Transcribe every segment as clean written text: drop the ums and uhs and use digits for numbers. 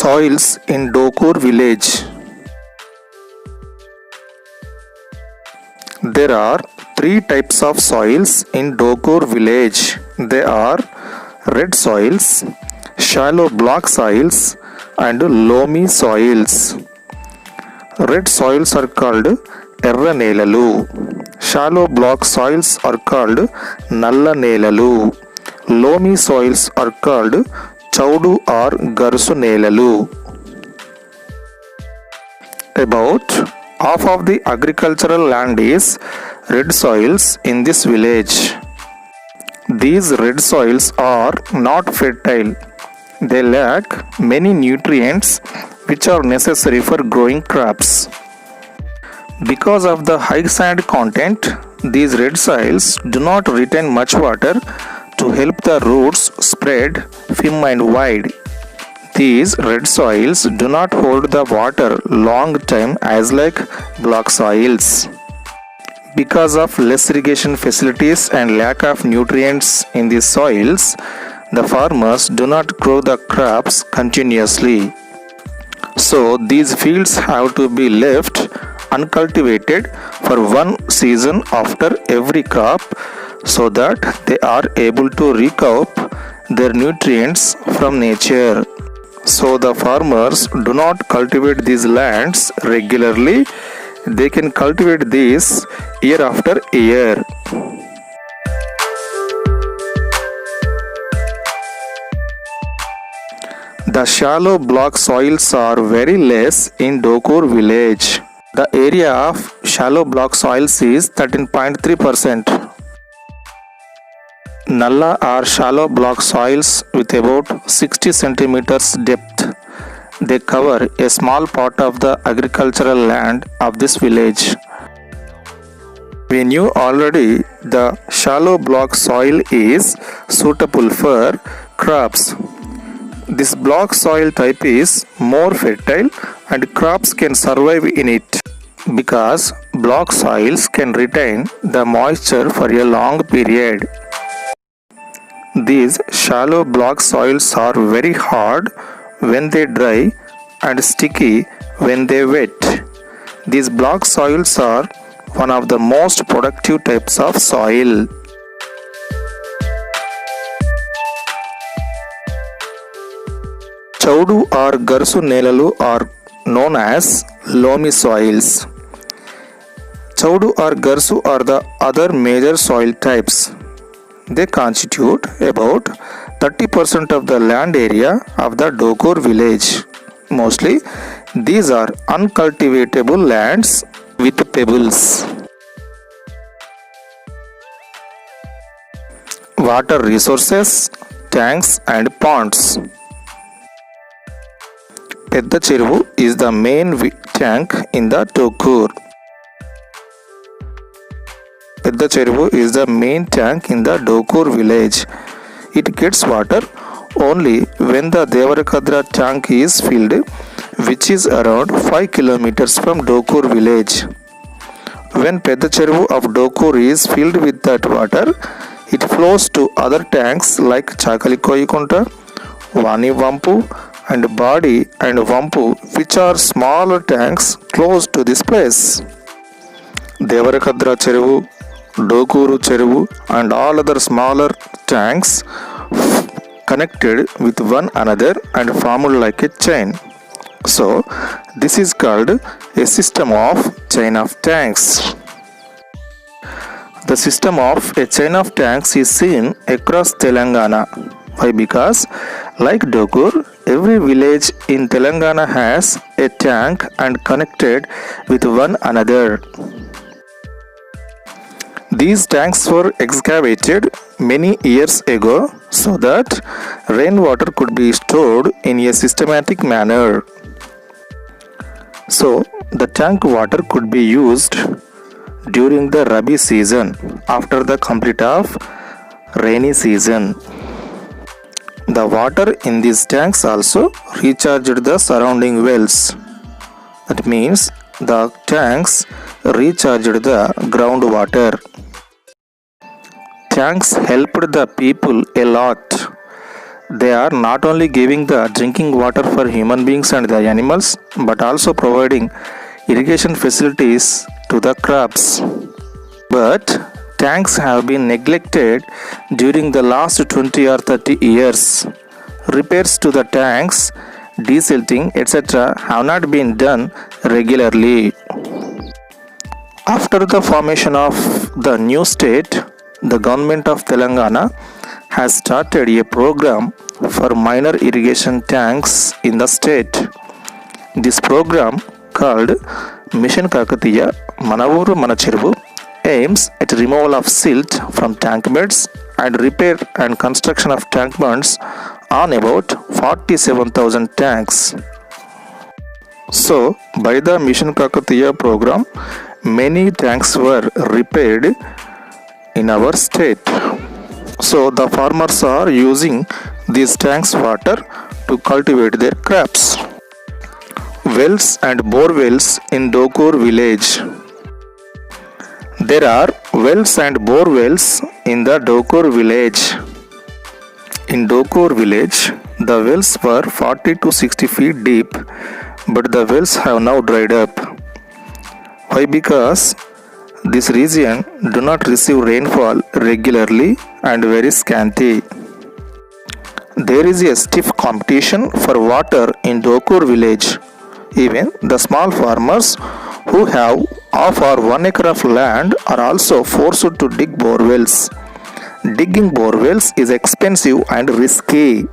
Soils in Dokur village. There are three types of soils in Dokur village. They are red soils, shallow block soils, and loamy soils. Red soils are called Erra Nelalu. Shallow block soils are called Nalla Nelalu. Loamy soils are called Chaudu or Garsu Nelalu. About half of the agricultural land is red soils in this village. These red soils are not fertile. They lack many nutrients which are necessary for growing crops. Because of the high sand content, these red soils do not retain much water to help the roots spread firm and wide. These red soils do not hold the water long time as like block soils. Because of less irrigation facilities and lack of nutrients in these soils, the farmers do not grow the crops continuously. So these fields have to be left uncultivated for one season after every crop so that they are able to recoup their nutrients from nature. So the farmers do not cultivate these lands regularly. They can cultivate these year after year. The shallow block soils are very less in Dokur village. The area of shallow block soils is 13.3%. Nalla are shallow block soils with about 60 centimeters depth. They cover a small part of the agricultural land of this village. We knew already the shallow block soil is suitable for crops. This block soil type is more fertile and crops can survive in it because block soils can retain the moisture for a long period. These shallow block soils are very hard when they dry and sticky when they wet. These block soils are one of the most productive types of soil. Chaudu or Garsu Nelalu are known as loamy soils. Chaudu or Garsu are the other major soil types. They constitute about 30% of the land area of the Dokur village. Mostly, these are uncultivatable lands with pebbles. Water resources, tanks and ponds. Pedda Cheruvu is the main tank in the Dokur. Pedda Cheruvu is the main tank in the Dokur village. It gets water only when the Devarakadra tank is filled, which is around 5 kilometers from Dokur village. When Pedda Cheruvu of Dokur is filled with that water, it flows to other tanks like Chakalikoyikunta, Vani Vampu and Badi and Vampu, which are smaller tanks close to this place. Devarakadra Cheruvu, Dokuru Cheruvu and all other smaller tanks connected with one another and formed like a chain. So this is called a system of chain of tanks. The system of a chain of tanks is seen across Telangana. Why? Because like Dokur, every village in Telangana has a tank and connected with one another. These tanks were excavated many years ago so that rainwater could be stored in a systematic manner. So the tank water could be used during the Rabi season after the complete of rainy season. The water in these tanks also recharged the surrounding wells. That means the tanks recharged the groundwater. Tanks helped the people a lot. They are not only giving the drinking water for human beings and the animals, but also providing irrigation facilities to the crops. But tanks have been neglected during the last 20 or 30 years. Repairs to the tanks, desilting, etc. have not been done regularly. After the formation of the new state, the government of Telangana has started a program for minor irrigation tanks in the state. This program, called Mission Kakatiya Mana Uru Mana Cheruvu, aims at removal of silt from tank beds and repair and construction of tank bunds on about 47,000 tanks. So, by the Mission Kakatiya program, many tanks were repaired in our state. So, the farmers are using these tanks' water to cultivate their crops. Wells and bore wells in Dokur village. There are wells and bore wells in the Dokur village. In Dokur village, the wells were 40 to 60 feet deep, but the wells have now dried up. Why? Because this region do not receive rainfall regularly and very scanty. There is a stiff competition for water in Dokur village. Even the small farmers who have half or 1 acre of land are also forced to dig bore wells. Digging bore wells is expensive and risky.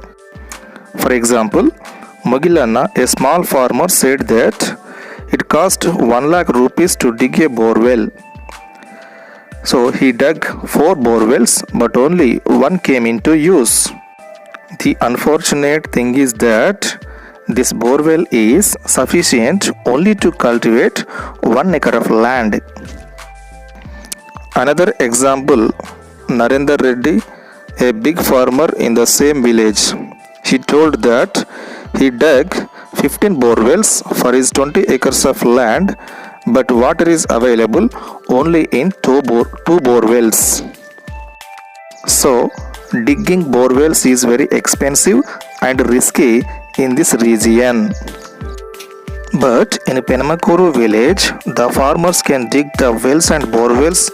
For example, Mogilanna, a small farmer, said that it cost 1 lakh rupees to dig a bore well. So he dug 4 bore wells, but only one came into use. The unfortunate thing is that this bore well is sufficient only to cultivate 1 acre of land. Another example, Narendra Reddy, a big farmer in the same village. He told that he dug 15 bore wells for his 20 acres of land, but water is available only in 2 bore wells. So, digging bore wells is very expensive and risky in this region. But in Penamakuru village, the farmers can dig the wells and bore wells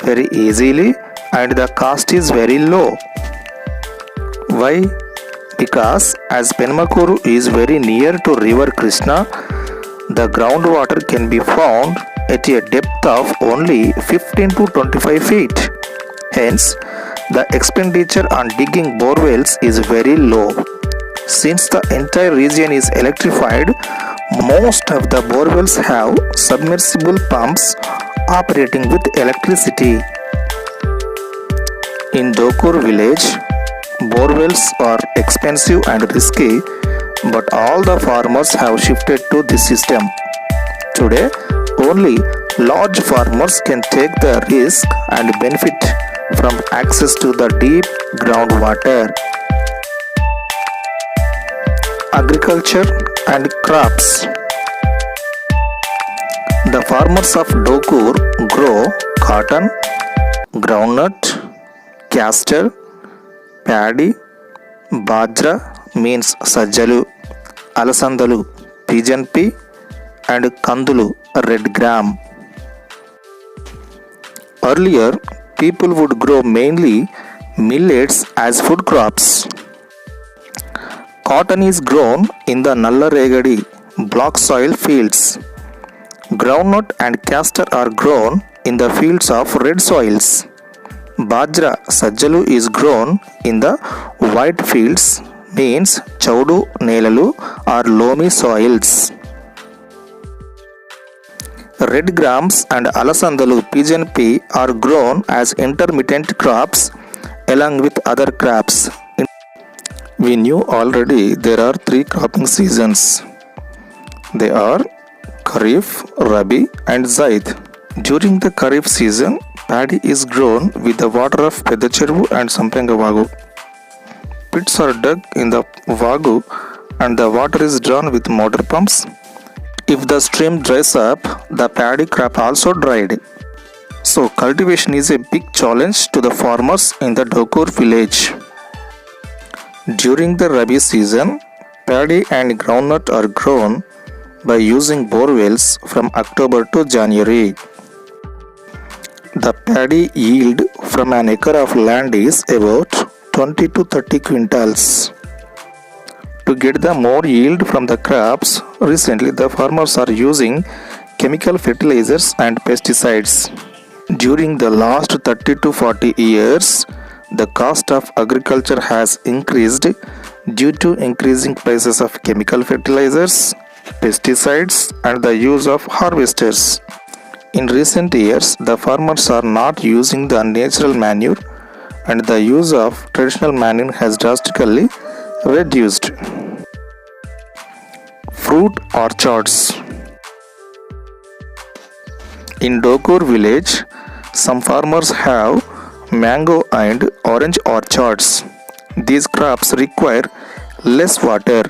very easily and the cost is very low. Why? Because as Penamakuru is very near to river Krishna, the groundwater can be found at a depth of only 15 to 25 feet. Hence, the expenditure on digging bore wells is very low. Since the entire region is electrified, most of the bore wells have submersible pumps operating with electricity. In Dokur village, bore wells are expensive and risky, but all the farmers have shifted to this system. Today, only large farmers can take the risk and benefit from access to the deep groundwater. Agriculture and crops. The farmers of Dokur grow cotton, groundnut, castor, paddy, bajra means sajjalu, alasandalu, pigeon pea, and kandulu, red gram. Earlier, people would grow mainly millets as food crops. Cotton is grown in the Nallaregadi block soil fields. Groundnut and castor are grown in the fields of red soils. Bajra sajjalu is grown in the white fields, means chaudu nelalu or loamy soils. Red grams and alasandalu pigeon pea are grown as intermittent crops along with other crops. We knew already there are 3 cropping seasons. They are Kharif, Rabi and Zaid. During the Kharif season, paddy is grown with the water of Pedacheruvu and Sampenga Vagu. Pits are dug in the Vagu and the water is drawn with motor pumps. If the stream dries up, the paddy crop also dried. So cultivation is a big challenge to the farmers in the Dokur village. During the Rabi season, paddy and groundnut are grown by using bore wells from October to January. The paddy yield from an acre of land is about 20 to 30 quintals. To get the more yield from the crops, recently the farmers are using chemical fertilizers and pesticides. During the last 30 to 40 years, the cost of agriculture has increased due to increasing prices of chemical fertilizers, pesticides, and the use of harvesters. In recent years, the farmers are not using the natural manure and the use of traditional manure has drastically reduced. Fruit orchards. In Dokur village, some farmers have mango and orange orchards. These crops require less water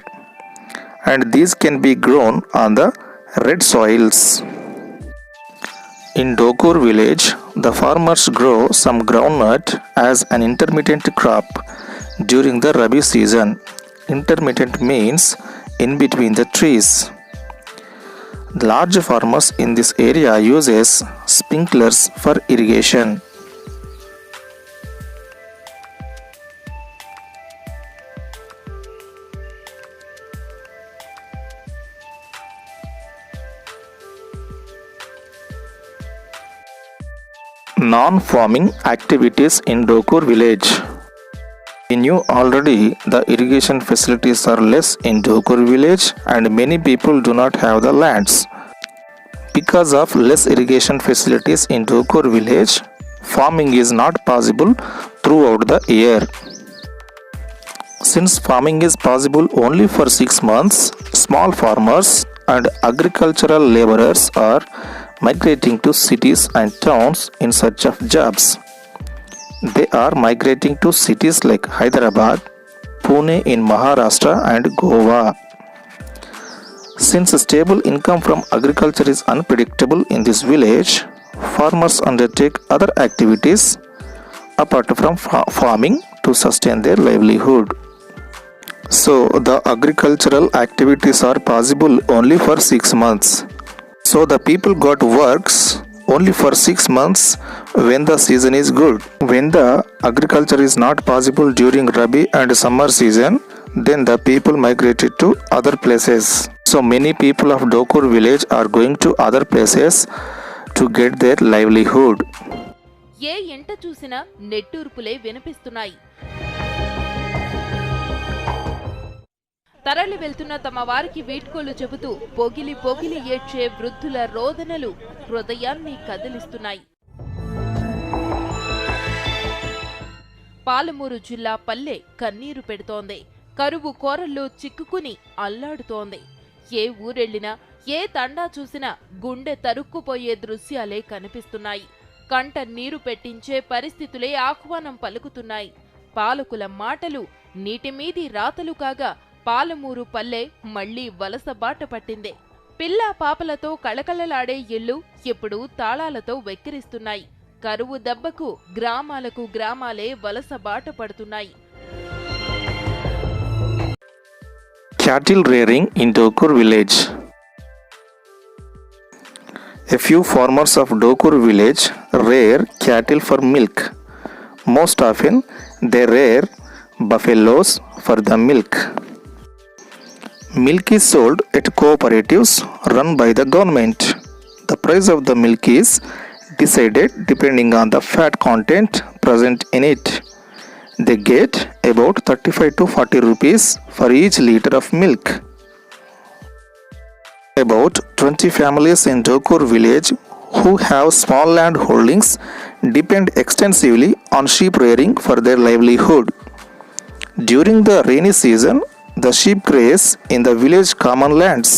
and these can be grown on the red soils. In Dokur village, the farmers grow some groundnut as an intermittent crop during the Rabi season. Intermittent means in between the trees. Large farmers in this area uses sprinklers for irrigation. Non-farming activities in Dokur village. We knew already the irrigation facilities are less in Dokur village and many people do not have the lands. Because of less irrigation facilities in Dokur village, farming is not possible throughout the year. Since farming is possible only for 6 months, small farmers and agricultural laborers are migrating to cities and towns in search of jobs. They are migrating to cities like Hyderabad, Pune in Maharashtra and Goa. Since a stable income from agriculture is unpredictable in this village, farmers undertake other activities apart from farming to sustain their livelihood. So the agricultural activities are possible only for 6 months. So the people got works only for 6 months when the season is good. When the agriculture is not possible during Rabi and summer season, then the people migrated to other places. So many people of Dokur village are going to other places to get their livelihood. ఏ ఎంట చూసినా నెట్టూర్పులే వినిపిస్తున్నాయి. తరలి వెళ్తున్న తమ వారికి వీడ్కోలు చెబుతూ పొగిలి పొగిలి ఏడ్చే వృద్ధుల రోదనలు హృదయాన్ని కదిలిస్తున్నాయి. పాలమూరు జిల్లా పల్లె కన్నీరు పెడుతోంది. కరువు కోరల్లో చిక్కుకుని అల్లాడుతోంది. ఏ ఊరెళ్లినా ఏ తండా చూసినా గుండె తరుక్కుపోయే దృశ్యాలే కనిపిస్తున్నాయి. కంట నీరు పెట్టించే పరిస్థితులే ఆహ్వానం పలుకుతున్నాయి. పాలకుల మాటలు నీటిమీది రాతలు కాగా పాలమూరు పల్లె మళ్లీ వలస బాట పట్టిందే. పిల్లా పాపలతో కళకళలాడే ఇళ్లు ఇప్పుడు తాళాలతో వెక్కిరిస్తున్నాయి. కరువు దెబ్బకు గ్రామాలకు గ్రామాలే వలస బాట పడుతున్నాయి. Cattle rearing in Dokur village. A few farmers of Dokur village rear cattle for milk. Most often they rear buffaloes for the milk. Milk is sold at cooperatives run by the government. The price of the milk is decided depending on the fat content present in it. They get about 35 to 40 rupees for each liter of milk. About 20 families in Dokur village who have small land holdings depend extensively on sheep rearing for their livelihood. During the rainy season, the sheep graze in the village common lands.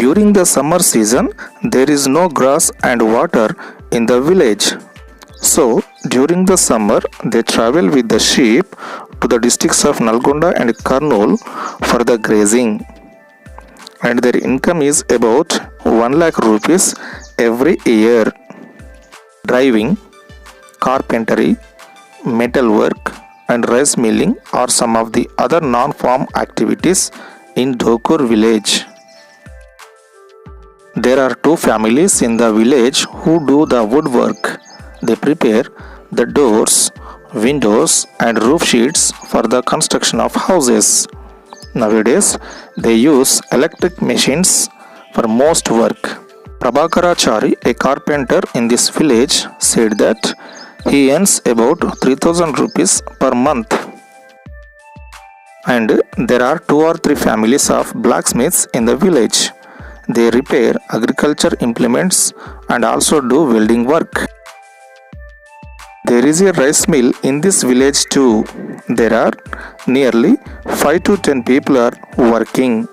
During the summer season, there is no grass and water in the village. So, during the summer, they travel with the sheep to the districts of Nalgonda and Kurnool for the grazing. And their income is about 1 lakh rupees every year. Driving, carpentry, metal work, and rice milling are some of the other non-farm activities in Dokur village. There are two families in the village who do the woodwork. They prepare the doors, windows, and roof sheets for the construction of houses. Nowadays, they use electric machines for most work. Prabhakarachari, a carpenter in this village, said that he earns about 3000 rupees per month. And there are 2 or 3 families of blacksmiths in the village. They repair agriculture implements and also do welding work. There is a rice mill in this village too. There are nearly 5 to 10 people are working.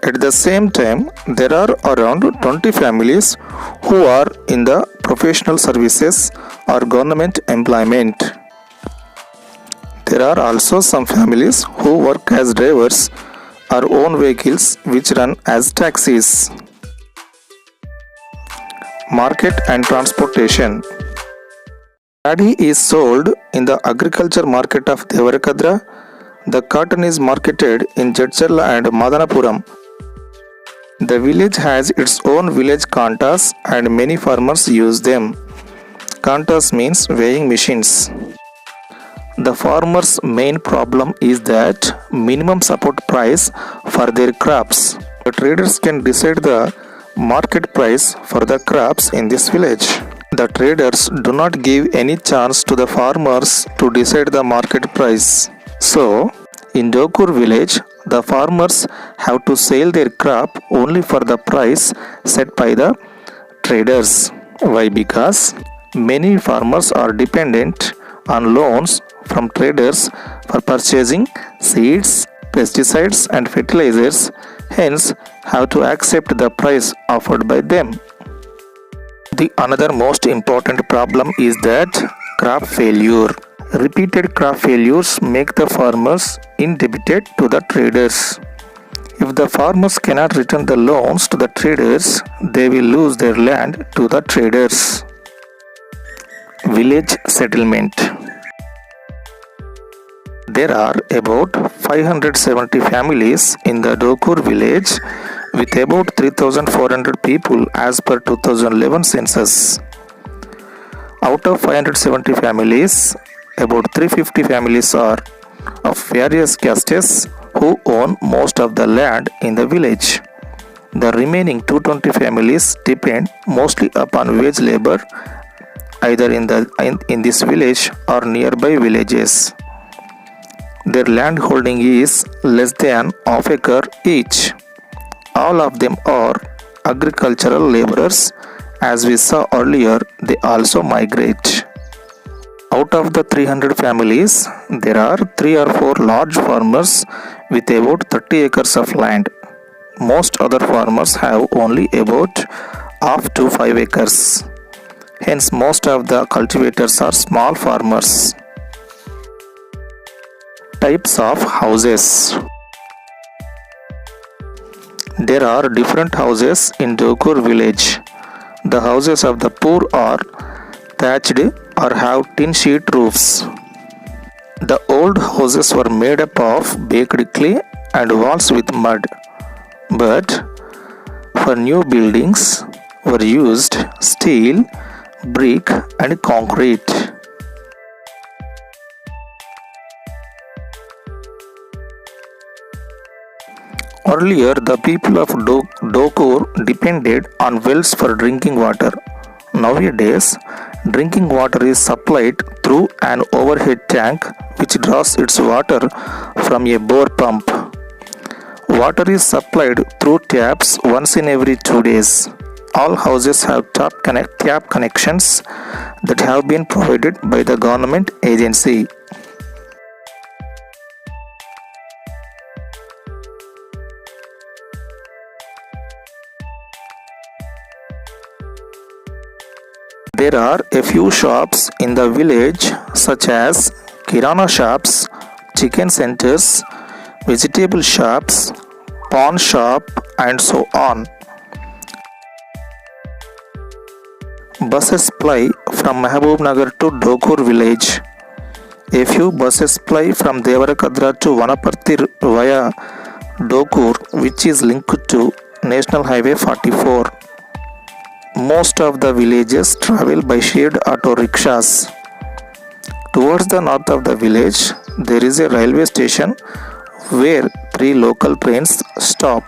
At the same time, there are around 20 families who are in the professional services or government employment. There are also some families who work as drivers or own vehicles which run as taxis. Market and transportation. Paddy is sold in the agriculture market of Devarakadra. The cotton is marketed in Jadcherla and Madanapuram. The village has its own village kantas and many farmers use them. Kantas means weighing machines. The farmers' main problem is that minimum support price for their crops. The traders can decide the market price for the crops in this village. The traders do not give any chance to the farmers to decide the market price. So, in Dokur village, the farmers have to sell their crop only for the price set by the traders. Why? Because many farmers are dependent on loans from traders for purchasing seeds, pesticides and fertilizers, hence have to accept the price offered by them. The another most important problem is that crop failure. Repeated crop failures make the farmers indebted to the traders. If the farmers cannot return the loans to the traders, they will lose their land to the traders. Village settlement. There are about 570 families in the Dokur village with about 3,400 people as per 2011 census. Out of 570 families, about 350 families are of various castes who own most of the land in the village. The remaining 220 families depend mostly upon wage labor either in this village or nearby villages. Their land holding is less than half acre each. All of them are agricultural laborers. As we saw earlier, they also migrate. Out of the 300 families, there are 3 or 4 large farmers with about 30 acres of land. Most other farmers have only about half to 5 acres. Hence, most of the cultivators are small farmers. Types of houses. There are different houses in Dokur village. The houses of the poor are thatched or have tin sheet roofs. The old houses were made up of baked clay and walls with mud. But for new buildings were used steel, brick and concrete. Earlier, the people of Dokur depended on wells for drinking water. Nowadays, drinking water is supplied through an overhead tank which draws its water from a bore pump. Water is supplied through taps once in every 2 days. All houses have tap connections that have been provided by the government agency. There are a few shops in the village such as kirana shops, chicken centers, vegetable shops, pawn shop and so on. Buses ply from Mahabubnagar to Dokur village. A few buses ply from Devarakadra to Vanaparthi via Dokur, which is linked to National Highway 44. Most of the villages travel by shared auto rickshaws. Towards the north of the village, there is a railway station where 3 local trains stop.